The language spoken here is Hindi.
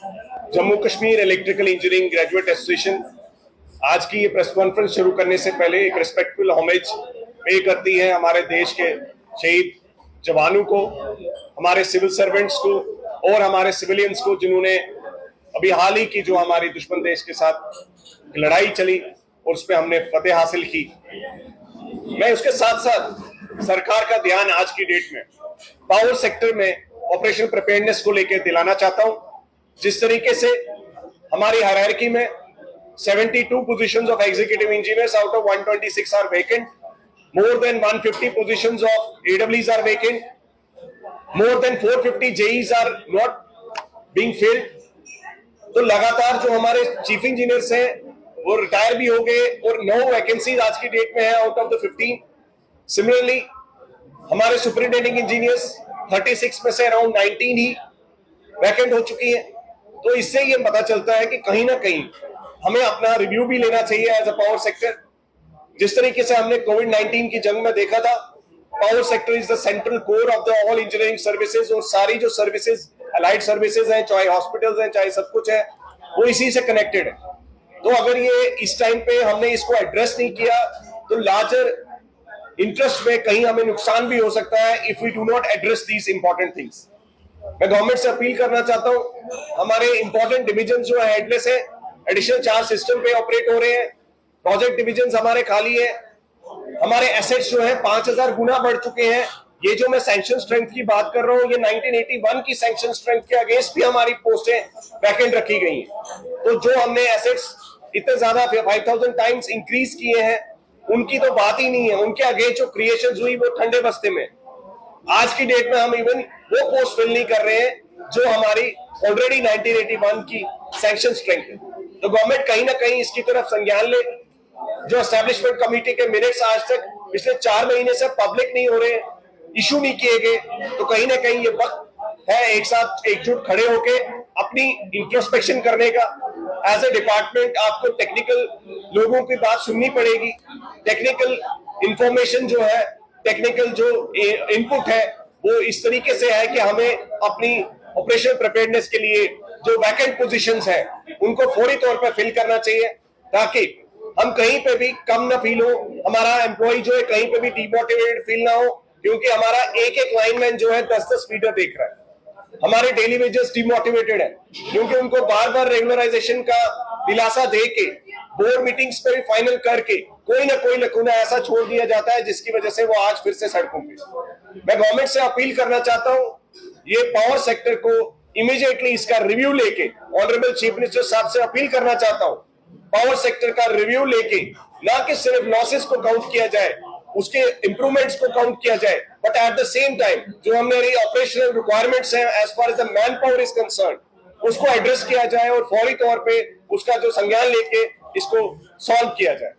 Jammu Kashmir electrical engineering graduate association आज की ये प्रेस कॉन्फ्रेंस शुरू करने से पहले एक रिस्पेक्टफुल होमेज पे करती है हमारे देश के शहीद जवानों को, हमारे सिविल सर्वेंट्स को और हमारे सिविलियंस को, जिन्होंने अभी हाल ही की जो हमारी दुश्मन देश के साथ लड़ाई चली और उस पर हमने फतेह हासिल की। मैं उसके साथ साथ सरकार का ध्यान आज की डेट में पावर सेक्टर में ऑपरेशन प्रिपेयर्डनेस को लेकर दिलाना चाहता हूं। जिस तरीके से हमारी हायरार्की में 72 positions of executive engineers out of 126 are vacant, more than 150 positions of AWs are vacant, more than 450 JEs are not being filled। तो लगातार जो हमारे चीफ इंजीनियर्स हैं वो रिटायर भी हो गए और 9 वैकेंसीज आज की डेट में है आउट ऑफ द 15। सिमिलरली हमारे सुपरिटेंडिंग इंजीनियर्स 36 में से अराउंड 19 ही वैकेंट हो चुकी है। तो इससे ये पता चलता है कि कहीं ना कहीं हमें अपना रिव्यू भी लेना चाहिए एज अ पावर सेक्टर। जिस तरीके से हमने कोविड-19 की जंग में देखा था, power sector is the central core of the all engineering services, और सारी जो सर्विसेज अलाइड सर्विसेज हैं, चाहे हॉस्पिटल्स हैं, चाहे सब कुछ है, वो इसी से कनेक्टेड है। तो अगर ये इस टाइम पे हमने इसको एड्रेस नहीं किया तो लार्जर इंटरेस्ट में कहीं हमें नुकसान भी हो सकता है if we do not address these important things. मैं गवर्नमेंट से अपील करना चाहता हूं, हमारे इंपॉर्टेंट डिविजन जो है हेडलेस है, एडिशनल 4 सिस्टम पे ऑपरेट हो रहे हैं, प्रोजेक्ट डिविजन हमारे खाली है, हमारे एसेट्स जो है 5000 गुना बढ़ चुके हैं। ये जो मैं सैंक्शन स्ट्रेंथ की बात कर रहा हूँ, ये 1981 की सैंक्शन स्ट्रेंथ के अगेंस्ट भी हमारी पोस्टें वैकेंट रखी गई हैं। तो जो हमने एसेट्स इतने ज्यादा 5000 टाइम्स इंक्रीज किए हैं, उनकी तो बात ही नहीं है। उनके अगेंस्ट जो क्रिएशन हुई वो ठंडे बस्ते में। आज की डेट में हम इवन वो पोस्ट फिल नहीं कर रहे हैं जो हमारी ऑलरेडी 1981 की सैंक्शन स्ट्रेंथ है। तो गवर्नमेंट कहीं ना कहीं इसकी तरफ संज्ञान ले। जो एस्टैब्लिशमेंट कमेटी के मिनट्स आज तक पिछले 4 महीने से पब्लिक नहीं हो रहे, इशू नहीं किए गए, तो कहीं ना कहीं ये वक्त है एक साथ एकजुट खड़े होके अपनी इंट्रोस्पेक्शन करने का। एज ए डिपार्टमेंट आपको टेक्निकल लोगों की बात सुननी पड़ेगी। टेक्निकल इंफॉर्मेशन जो है, टेक्निकल जो इनपुट है, वो इस तरीके से है कि हमें अपनी ऑपरेशन प्रिपेयर्डनेस के लिए जो वैकेंट पोजीशंस है उनको फौरी तौर पर फिल करना चाहिए, ताकि हम कहीं पे भी कम ना फील हो, हमारा एम्प्लॉय जो है कहीं पे भी डिमोटिवेटेड फील ना हो, क्योंकि हमारा एक एक लाइनमैन जो है 10-10 फीडर देख रहा है। हमारे डेली वेजेस डिमोटिवेटेड है क्योंकि उनको बार बार रेगुलराइजेशन का दिलासा दे के बोर्ड मीटिंग्स पे भी फाइनल करके कोई ना कोई लकूना ऐसा छोड़ दिया जाता है जिसकी वजह से वो आज फिर से सड़कों पे। मैं गवर्नमेंट से अपील करना चाहता हूं, ये पावर सेक्टर को इमीडिएटली इसका रिव्यू लेके, ऑनरेबल चीफ मिनिस्टर साहब से अपील करना चाहता हूं, पावर सेक्टर का रिव्यू लेके ना कि सिर्फ लॉसेस को काउंट किया जाए, उसके इंप्रूवमेंट्स को काउंट किया जाए, but at the same time जो हमारी ऑपरेशनल रिक्वायरमेंट्स हैं as far as the manpower is concern, उसको एड्रेस किया जाए और फौरी तौर पे उसका जो संज्ञान लेके इसको सॉल्व किया जाए।